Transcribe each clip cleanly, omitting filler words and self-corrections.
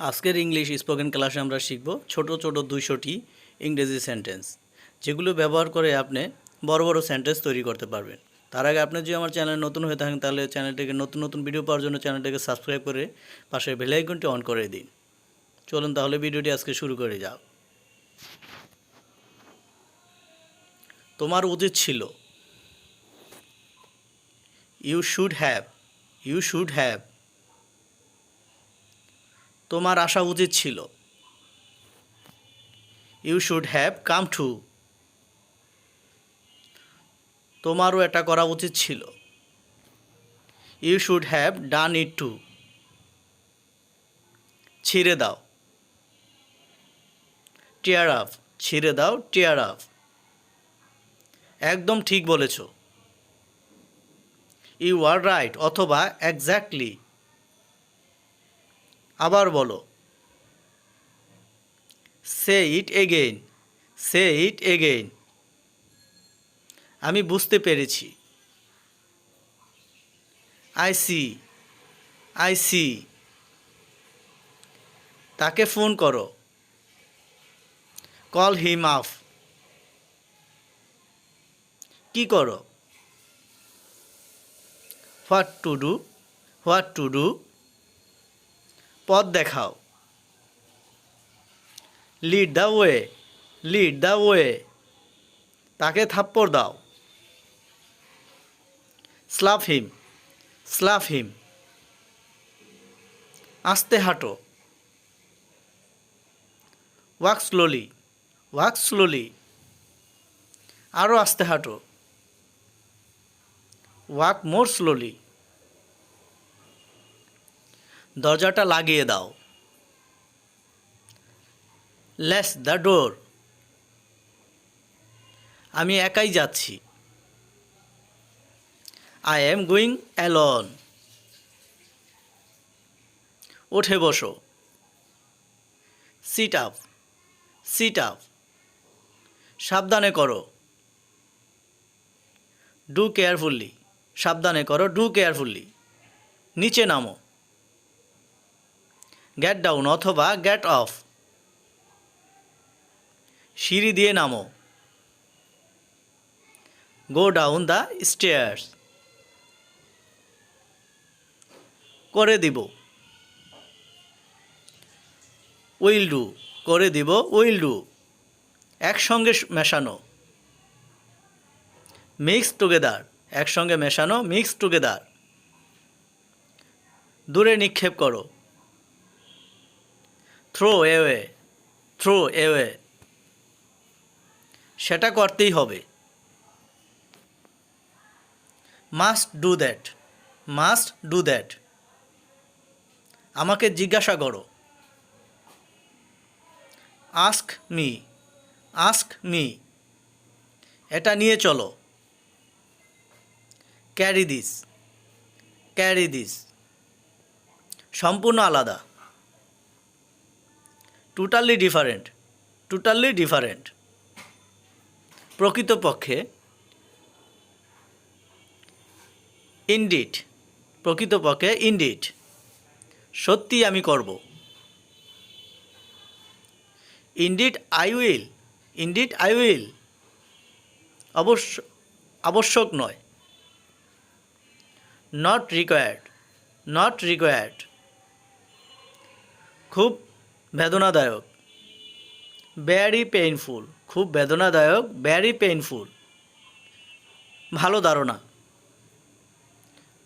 আজকের English spoken ক্লাসে আমরা শিখব ছোট ছোট 200টি ইংরেজি সেন্টেন্স, যেগুলো ব্যবহার করে আপনি বড় বড় সেন্টেন্স তৈরি করতে পারবেন। তার আগে আপনি যদি আমার চ্যানেলে নতুন হয়ে থাকেন তাহলে চ্যানেলটিকে নতুন নতুন ভিডিও পাওয়ার জন্য চ্যানেলটিকে সাবস্ক্রাইব করে পাশের বেল আইকনটি অন করে দিন। চলুন তাহলে ভিডিওটি আজকে শুরু করে যাও। তোমার উচিত ছিল। You should have. You should have. তোমার আসা উচিত ছিল। You should have come to. তোমারও এটা করা উচিত ছিল। You should have done it too. ছিঁড়ে দাও। Tear up. ছিঁড়ে দাও, টিয়ার আপ। একদম ঠিক বলেছ। ইউ আর রাইট অথবা এক্স্যাক্টলি। আবার বলো। Say it again. Say it again. আমি বুঝতে পেরেছি। I see. I see. তাকে ফোন করো। Call him up. কি করো। What to do. What to do. পথ দেখাও। Lead the way. Lead the way. তাকে থাপ্পড় দাও। Slap him. Slap him. আস্তে হাঁটো। Walk slowly. Walk slowly. আরও আস্তে হাঁটো। Walk more slowly. দরজাটা লাগিয়ে দাও। Less the door. আমি একাই যাচ্ছি। I am going alone. উঠে বসো। Sit up. Sit up. সাবধানে করো। Do carefully. সাবধানে করো, ডু কেয়ারফুলি। নিচে নামো। গেট ডাউন অথবা গেট অফ। সিঁড়ি দিয়ে নামো। Go down the stairs. করে দিব। Will do. করে দিব, উইল ডু। একসঙ্গে মেশানো। Mix together. একসঙ্গে মেশানো, মিক্স টুগেদার। দূরে নিক্ষেপ করো। Throw away. Throw away. সেটা করতেই হবে। Must do that. Must do that. আমাকে জিজ্ঞাসা করো। Ask me. Ask me. এটা নিয়ে চলো। Carry this. Carry this. সম্পূর্ণ আলাদা। Totally different. Totally different. প্রকৃতপক্ষে। ইনডিড। প্রকৃতপক্ষে ইনডিড। সত্যি আমি করব। Indeed I will. Indeed I will. আবশ্যক নয়। Not required. Not required. খুব বেদনাদায়ক। Very painful. খুব বেদনাদায়ক, ভ্যারি পেইনফুল। ভালো ধারণা।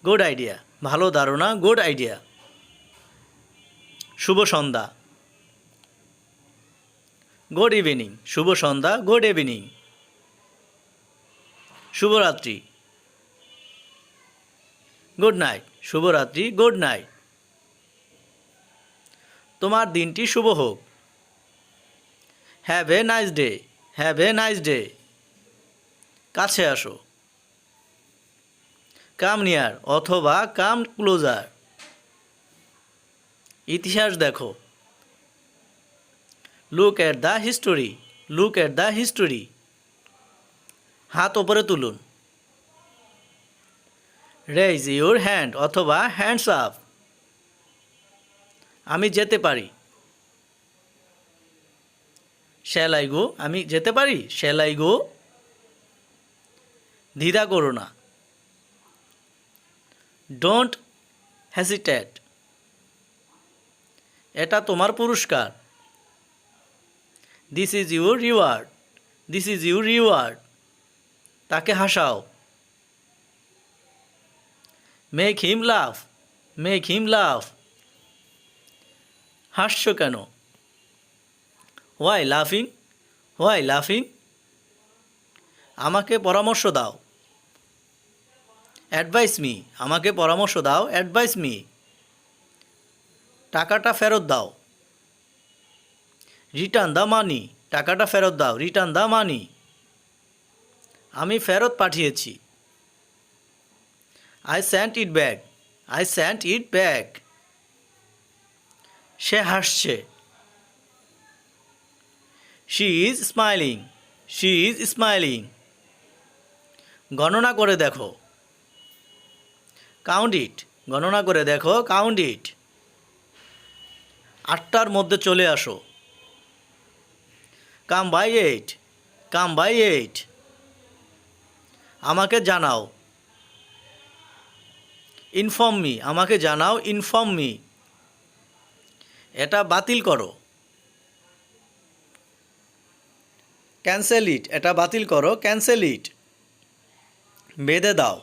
Good idea. ভালো ধারণা, গুড আইডিয়া। শুভ সন্ধ্যা। Good evening. শুভ সন্ধ্যা, গুড ইভিনিং। শুভরাত্রি। Good night. শুভরাত্রি, গুড নাইট। তোমার দিনটি শুভ হোক। Have a nice day. Have a nice day. কাছে আসো। কাম নিয়ার অথবা কাম ক্লোজার। ইতিহাস দেখো। Look at the history. Look at the history. হাত ওপরে তুলুন। রেইজ ইউর হ্যান্ড অথবা হ্যান্ডস আপ। আমি যেতে পারি। শ্যাল আই গো, আমি যেতে পারি? Shall I go? দ্বিধা করো না। ডোন্ট হেসিটেট, এটা তোমার পুরস্কার। This is your reward, this is your reward, তাকে হাসাও। মেক হিম লাফ, মেক হিম লাফ, হাসছো কেন? হোয়াই লাফিং, হোয়াই লাফিং, আমাকে পরামর্শ দাও। অ্যাডভাইস মি, আমাকে পরামর্শ দাও। অ্যাডভাইস মি, টাকাটা ফেরত দাও। রিটার্ন দ্য মানি, টাকাটা ফেরত দাও। রিটার্ন দ্য মানি, আমি ফেরত পাঠিয়েছি। I sent it back, I sent it back, সে হাসছে। She is smiling, she is smiling, গণনা করে দেখো। কাউন্ট ইট, গণনা করে দেখো। কাউন্ট ইট, 8টার মধ্যে চলে আসো। কাম বাই 8, কাম বাই 8, আমাকে জানাও। ইনফর্ম মি, আমাকে জানাও। ইনফর্ম মি, এটা বাতিল করো। ক্যান্সেল ইট, এটা বাতিল করো। ক্যান্সেল ইট, বেঁধে দাও।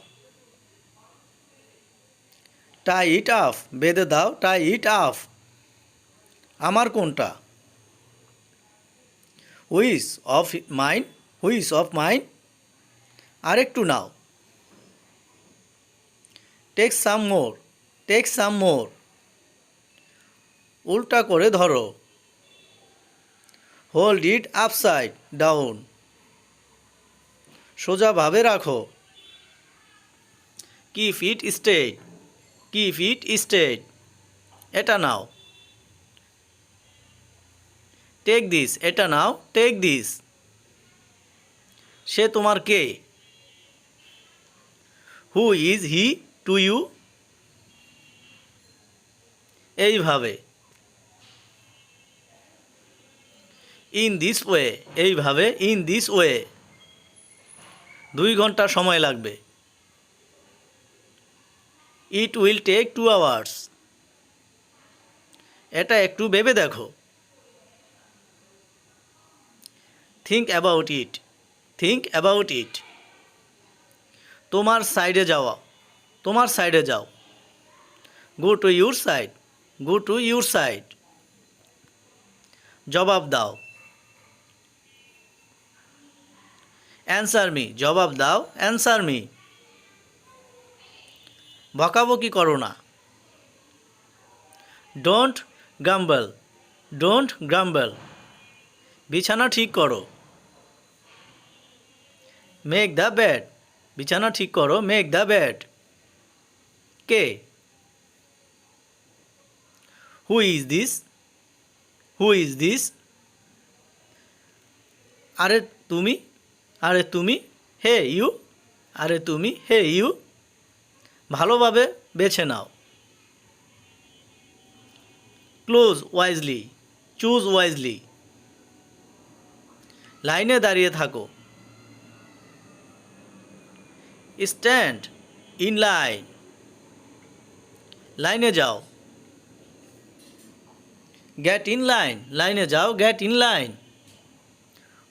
টাই ইট আফ, বেঁধে দাও। টাই ইট আফ, আমার কোনটা? Which of mine, which of mine, আরেকটু নাও। টেক সাম মোর, টেক সাম মোর, উল্টা করে ধরো। হোল্ড ইট আপসাইড ডাউন, সোজাভাবে রাখো। Keep it straight, keep it straight, এটা নাও। টেক দিস, এটা নাও। টেক দিস, সে তোমার কে? Who is he to you, এইভাবে। ইন দিস ওয়ে, এইভাবে। ইন দিস ওয়ে, 2 ঘন্টা সময় লাগবে। ইট উইল টেক 2 আওয়ার্স, এটা একটু ভেবে দেখো। Think about it, think about it, তোমার সাইডে যাওয়া, তোমার সাইডে যাও। Go to your side, go to your side, জবাব দাও। অ্যান্সার মি, জবাব দাও। অ্যান্সার মি, বকাবকি করো না। ডোন্ট গ্রাম্বল, ডোন্ট গ্রাম্বল, বিছানা ঠিক করো। মেক দ্য বেড, বিছানা ঠিক করো। Make the bed, K? Who is this, who is this, আরে তুমি, আরে তুমি। হে ইউ, আরে তুমি। হে ইউ, ভালোভাবে বেছে নাও। ক্লোজ ওয়াইজলি, চুজ ওয়াইজলি, লাইনে দাঁড়িয়ে থাকো। স্ট্যান্ড ইন লাইন, লাইনে যাও। গেট ইন লাইন, লাইনে যাও। গেট ইন লাইন,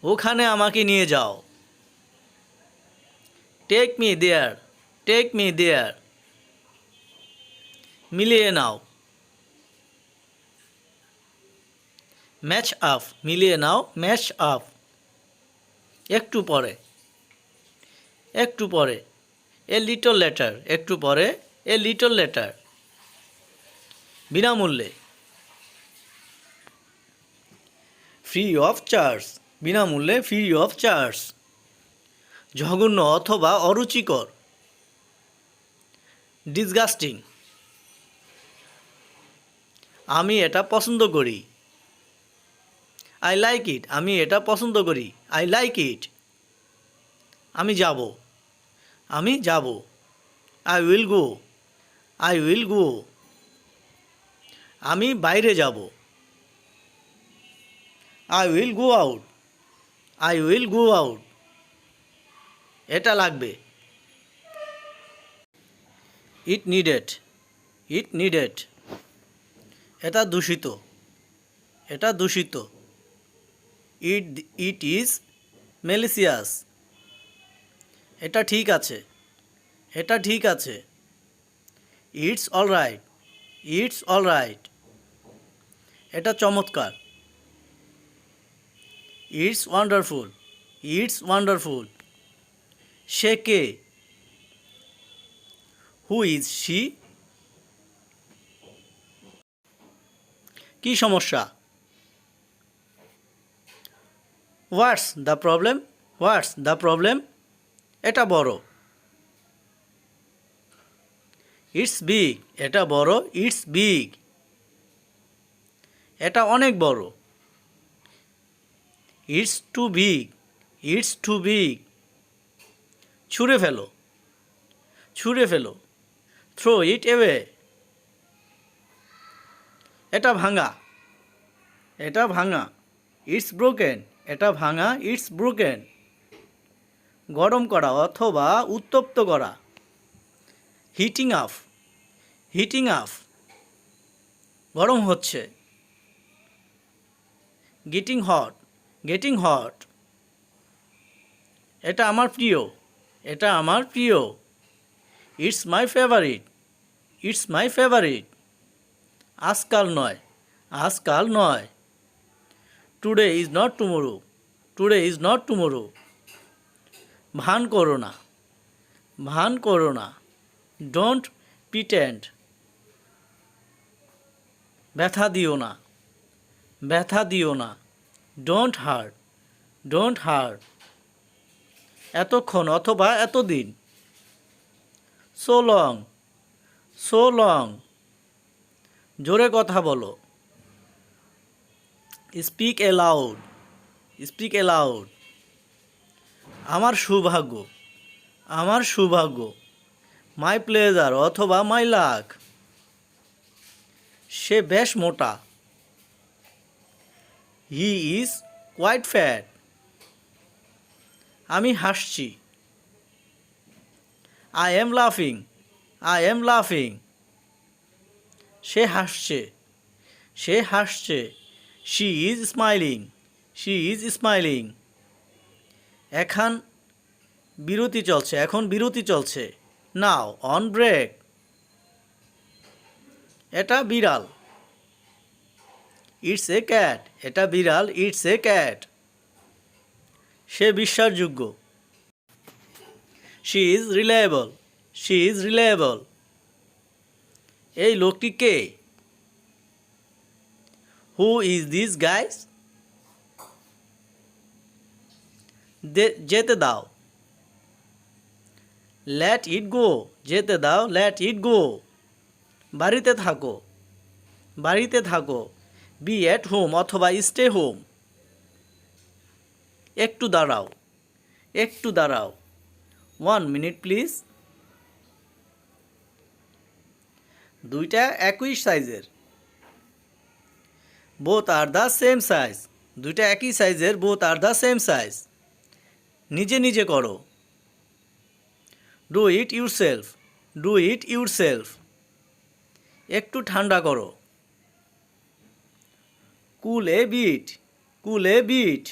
ওখানে আমাকে নিয়ে যাও। Take me there, take me there, মিলিয়ে নাও। ম্যাচ আপ, মিলিয়ে নাও। ম্যাচ আপ, একটু পরে, একটু পরে। এ লিটল লেটার, একটু পরে। এ লিটল লেটার, বিনামূল্যে। ফ্রি অফ চার্জ, বিনামূল্যে। ফ্রি অফ চার্জ, জঘন্য অথবা অরুচিকর। ডিসগাস্টিং, আমি এটা পছন্দ করি। আই লাইক ইট, আমি এটা পছন্দ করি। আই লাইক ইট, আমি যাব, আমি যাব। I will go, I will go, আমি বাইরে যাব। I will go out, I will go out, এটা লাগবে। ইট নিডেড, ইট নিডেড, এটা দূষিত, এটা দূষিত। ইট ইজ মেলিসিয়াস, এটা ঠিক আছে, এটা ঠিক আছে। It's all right, it's all right, এটা চমৎকার। It's wonderful, it's wonderful. Say K? Who is she? কি সমস্যা? What's the problem, what's the problem, এটা বড়। ইটস বিগ, এটা বড়, ইটস বিগ, এটা অনেক বড়। It's too big, it's too big, ছুঁড়ে ফেলো, ছুঁড়ে ফেলো। থ্রো ইট অ্যাওয়ে, এটা ভাঙা, এটা ভাঙা। ইটস ব্রোকেন, এটা ভাঙা, ইটস ব্রোকেন। গরম করা অথবা উত্তপ্ত করা। হিটিং আপ, হিটিং আপ, গরম হচ্ছে। গেটিং হট, গেটিং হট, এটা আমার প্রিয়, এটা আমার প্রিয়। It's my favourite, it's my favourite, আজকাল নয়, আজকাল নয়। Today is not tomorrow, today is not tomorrow, ভান করো না, ভান করো না। ডোন্ট প্রিটেন্ড, ব্যথা দিও না, ব্যথা দিও না। ডোন্ট হার্ট, ডোন্ট হার্ট, এতক্ষণ অথবা এতদিন। সো লং, সো লং, জোরে কথা বলো। স্পিক এলাউড, স্পিক এলাউড, আমার সৌভাগ্য, আমার সৌভাগ্য। মাই প্লেজার অথবা মাই লাক, সে বেশ মোটা। হি ইজ কোয়াইট ফ্যাট, আমি হাসছি। আই এম লাফিং, আই এম লাফিং, সে হাসছে, সে হাসছে। She is smiling, she is smiling, এখন বিরতি চলছে, এখন বিরতি চলছে। নাও অন ব্রেক, এটা বিড়াল। ইটস এ ক্যাট, এটা বিড়াল, ইটস এ ক্যাট, সে বিশ্বাসযোগ্য। She is reliable, she is reliable, এই লোকটি কে? Who is this guys? যেতে দাও। লেট ইট গো, যেতে দাও, লেট ইট গো, বাড়িতে থাকো, বাড়িতে থাকো। বি এট হোম অথবা স্টে হোম, একটু দাঁড়াও, একটু দাঁড়াও। 1 মিনিট প্লিজ, দুইটা একই সাইজের। Both are the same size, দুইটা একই সাইজের, both are the same size. নিজে নিজে করো। Do it yourself, do it yourself, একটু ঠান্ডা করো। কুল এ বিট, কুল এ বিট,